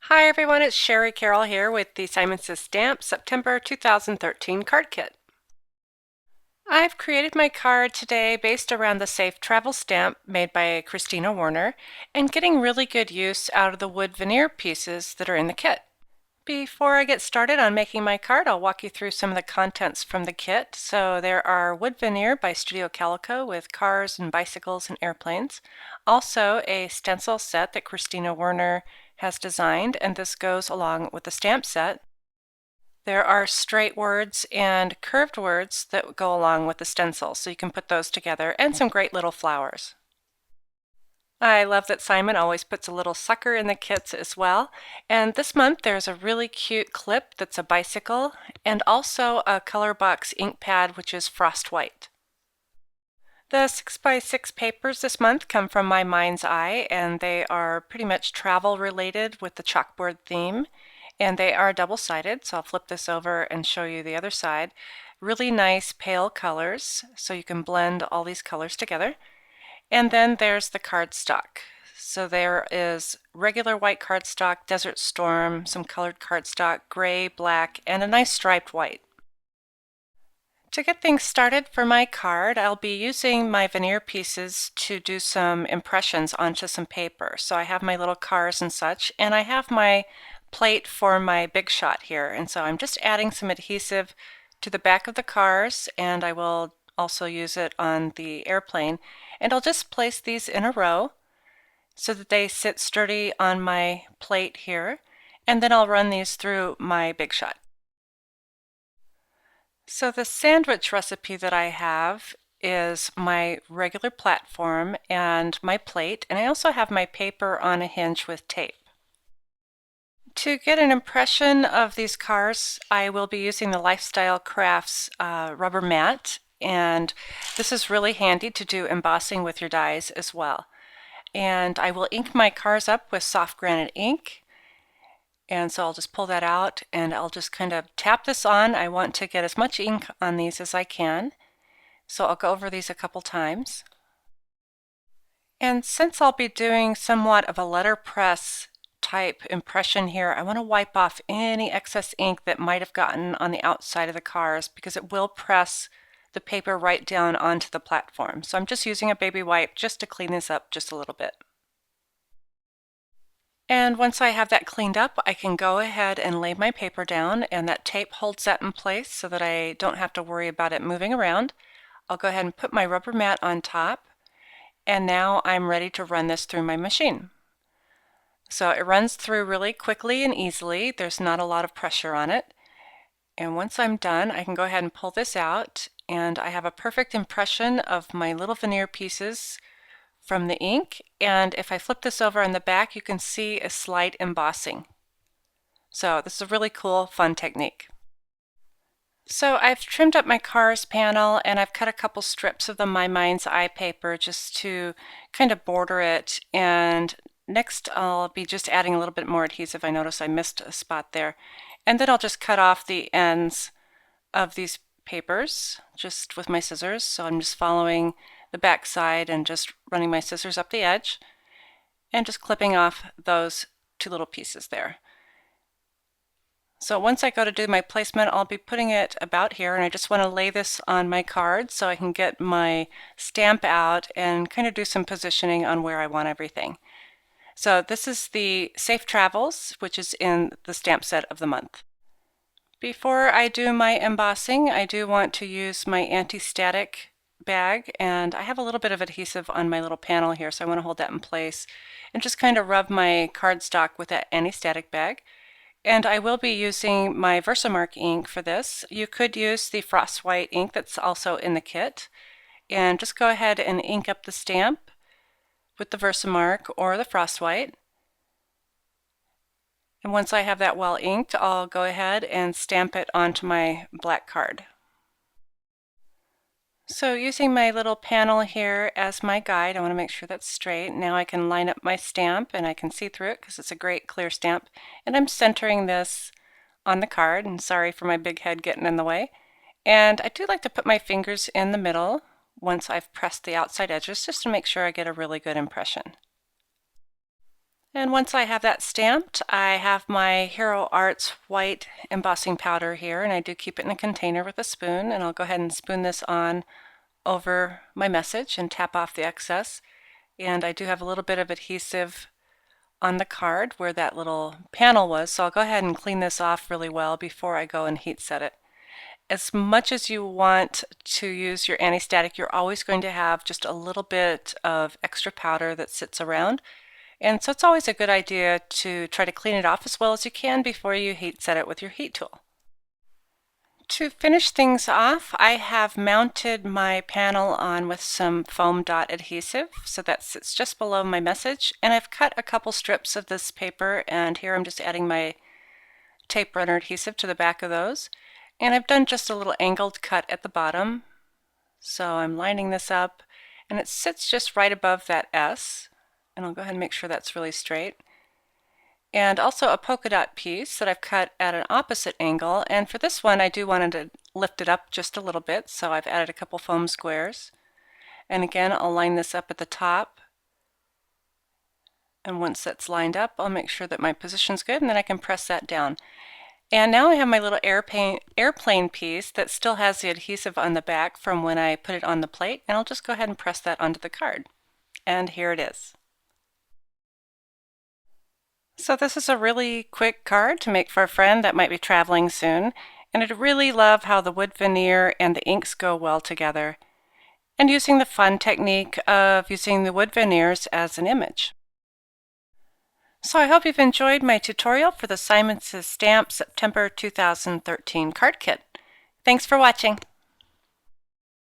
Hi everyone, it's Shari Carroll here with the Simon Says Stamp September 2013 card kit. I've created my card today based around the Safe Travel stamp made by Christina Warner and getting really good use out of the wood veneer pieces that are in the kit. Before I get started on making my card, I'll walk you through some of the contents from the kit. So there are wood veneer by Studio Calico with cars and bicycles and airplanes. Also a stencil set that Christina Warner has designed, and this goes along with the stamp set. There are straight words and curved words that go along with the stencil, so you can put those together, and some great little flowers. I love that Simon always puts a little sucker in the kits as well. And this month there's a really cute clip that's a bicycle and also a color box ink pad which is frost white. The 6x6 papers this month come from my mind's eye, and they are pretty much travel related with the chalkboard theme. And they are double-sided, so I'll flip this over and show you the other side. Really nice pale colors, so you can blend all these colors together. And then there's the cardstock. So there is regular white cardstock, Desert Storm, some colored cardstock, gray, black, and a nice striped white. To get things started for my card, I'll be using my veneer pieces to do some impressions onto some paper. So I have my little cars and such, and I have my plate for my big shot here. And so I'm just adding some adhesive to the back of the cars, and I will also use it on the airplane. And I'll just place these in a row so that they sit sturdy on my plate here. And then I'll run these through my big shot. So the sandwich recipe that I have is my regular platform and my plate, and I also have my paper on a hinge with tape. To get an impression of these cars, I will be using the Lifestyle Crafts rubber mat, and this is really handy to do embossing with your dies as well. And I will ink my cars up with soft granite ink. And so I'll just pull that out and I'll just kind of tap this on. I want to get as much ink on these as I can. So I'll go over these a couple times. And since I'll be doing somewhat of a letterpress type impression here, I want to wipe off any excess ink that might have gotten on the outside of the cars because it will press the paper right down onto the platform. So I'm just using a baby wipe just to clean this up just a little bit. And once I have that cleaned up, I can go ahead and lay my paper down, and that tape holds that in place so that I don't have to worry about it moving around. I'll go ahead and put my rubber mat on top, and now I'm ready to run this through my machine. So it runs through really quickly and easily. There's not a lot of pressure on it. And once I'm done, I can go ahead and pull this out, and I have a perfect impression of my little veneer pieces from the ink, and if I flip this over on the back, you can see a slight embossing. So this is a really cool, fun technique. So I've trimmed up my cars panel, and I've cut a couple strips of the My Mind's Eye paper just to kind of border it, and next I'll be just adding a little bit more adhesive. I noticed I missed a spot there. And then I'll just cut off the ends of these papers just with my scissors. So I'm just following the back side and just running my scissors up the edge and just clipping off those two little pieces there. So once I go to do my placement, I'll be putting it about here, and I just want to lay this on my card so I can get my stamp out and kind of do some positioning on where I want everything. So this is the Safe Travels, which is in the stamp set of the month. Before I do my embossing, I do want to use my anti-static bag, and I have a little bit of adhesive on my little panel here, so I want to hold that in place and just kind of rub my cardstock with that anti-static bag. And I will be using my Versamark ink for this. You could use the frost white ink that's also in the kit, and just go ahead and ink up the stamp with the Versamark or the frost white. And once I have that well inked, I'll go ahead and stamp it onto my black card. So using my little panel here as my guide, I want to make sure that's straight. Now I can line up my stamp and I can see through it because it's a great clear stamp. And I'm centering this on the card, and sorry for my big head getting in the way. And I do like to put my fingers in the middle once I've pressed the outside edges just to make sure I get a really good impression. And once I have that stamped, I have my Hero Arts white embossing powder here, and I do keep it in a container with a spoon, and I'll go ahead and spoon this on over my message and tap off the excess. And I do have a little bit of adhesive on the card where that little panel was, so I'll go ahead and clean this off really well before I go and heat set it. As much as you want to use your anti-static, you're always going to have just a little bit of extra powder that sits around. And so it's always a good idea to try to clean it off as well as you can before you heat set it with your heat tool. To finish things off, I have mounted my panel on with some foam dot adhesive, so that sits just below my message, and I've cut a couple strips of this paper, and here I'm just adding my tape runner adhesive to the back of those. And I've done just a little angled cut at the bottom. So I'm lining this up, and it sits just right above that S. And I'll go ahead and make sure that's really straight. And also a polka dot piece that I've cut at an opposite angle. And for this one, I do want to lift it up just a little bit, so I've added a couple foam squares. And again, I'll line this up at the top. And once that's lined up, I'll make sure that my position's good, and then I can press that down. And now I have my little airplane piece that still has the adhesive on the back from when I put it on the plate, and I'll just go ahead and press that onto the card. And here it is. So this is a really quick card to make for a friend that might be traveling soon, and I really love how the wood veneer and the inks go well together, and using the fun technique of using the wood veneers as an image. So I hope you've enjoyed my tutorial for the Simon Says Stamp September 2013 card kit. Thanks for watching.